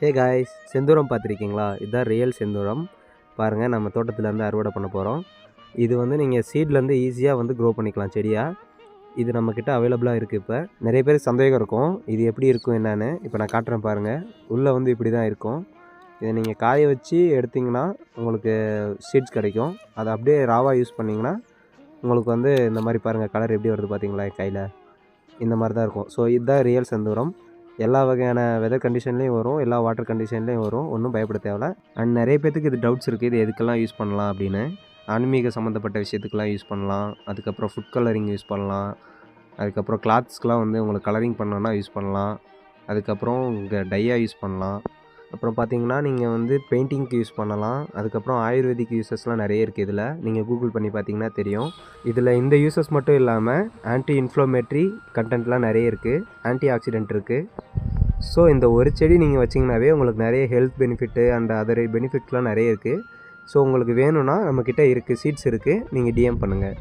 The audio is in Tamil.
ஹே காய்ஸ், செந்தூரம் பார்த்துருக்கீங்களா? இதுதான் ரியல் செந்தூரம். பாருங்கள், நம்ம தோட்டத்துலேருந்து அறுவடை பண்ண போகிறோம். இது வந்து நீங்கள் சீட்லேருந்து ஈஸியாக வந்து க்ரோ பண்ணிக்கலாம் செடியாக. இது நம்மக்கிட்ட அவைலபிளாக இருக்குது. இப்போ நிறைய பேருக்கு சந்தேகம் இருக்கும், இது எப்படி இருக்கும் என்னன்னு. இப்போ நான் காட்டுறேன் பாருங்கள். உள்ளே வந்து இப்படி தான் இருக்கும். இதை நீங்கள் காய வச்சு எடுத்திங்கன்னா உங்களுக்கு சீட்ஸ் கிடைக்கும். அதை அப்படியே ராவாக யூஸ் பண்ணிங்கன்னா உங்களுக்கு வந்து இந்த மாதிரி பாருங்கள், கலர் எப்படி வருது பார்த்தீங்களா கையில்? இந்த மாதிரி தான் இருக்கும். ஸோ இதுதான் ரியல் செந்தூரம். எல்லா வகையான வெதர் கண்டிஷன்லேயும் வரும், எல்லா வாட்டர் கண்டிஷன்லேயும் வரும். ஒன்றும் பயப்பட தேவையில்ல. அண்ட் நிறைய பேத்துக்கு இது டவுட்ஸ் இருக்குது, இது எதுக்கெல்லாம் யூஸ் பண்ணலாம் அப்படின்னு. ஆன்மீக சம்மந்தப்பட்ட விஷயத்துக்கெலாம் யூஸ் பண்ணலாம். அதுக்கப்புறம் ஃபுட் கலரிங் யூஸ் பண்ணலாம். அதுக்கப்புறம் கிளாத்ஸ்க்கெலாம் வந்து உங்களுக்கு கலரிங் பண்ணோன்னா யூஸ் பண்ணலாம். அதுக்கப்புறம் இங்கே டையாக யூஸ் பண்ணலாம். அப்புறம் பார்த்தீங்கன்னா நீங்கள் வந்து பெயிண்டிங்க்கு யூஸ் பண்ணலாம். அதுக்கப்புறம் ஆயுர்வேதிக் யூசஸ்லாம் நிறைய இருக்குது இதில். நீங்கள் கூகுள் பண்ணி பார்த்தீங்கன்னா தெரியும். இதில் இந்த யூசஸ் மட்டும் இல்லாமல் ஆன்டி இன்ஃப்ளமேட்ரி கண்டென்ட்லாம் நிறைய இருக்குது, ஆன்டி ஆக்சிடென்ட் இருக்குது. ஸோ இந்த ஒரு செடி நீங்கள் வச்சிங்கனாவே உங்களுக்கு நிறைய ஹெல்த் பெனிஃபிட்டு அண்ட் அதர் பெனிஃபிட்ஸ்லாம் நிறைய இருக்குது. ஸோ உங்களுக்கு வேணும்னா நம்மக்கிட்ட இருக்குது, சீட்ஸ் இருக்குது, நீங்கள் டிஎம் பண்ணுங்கள்.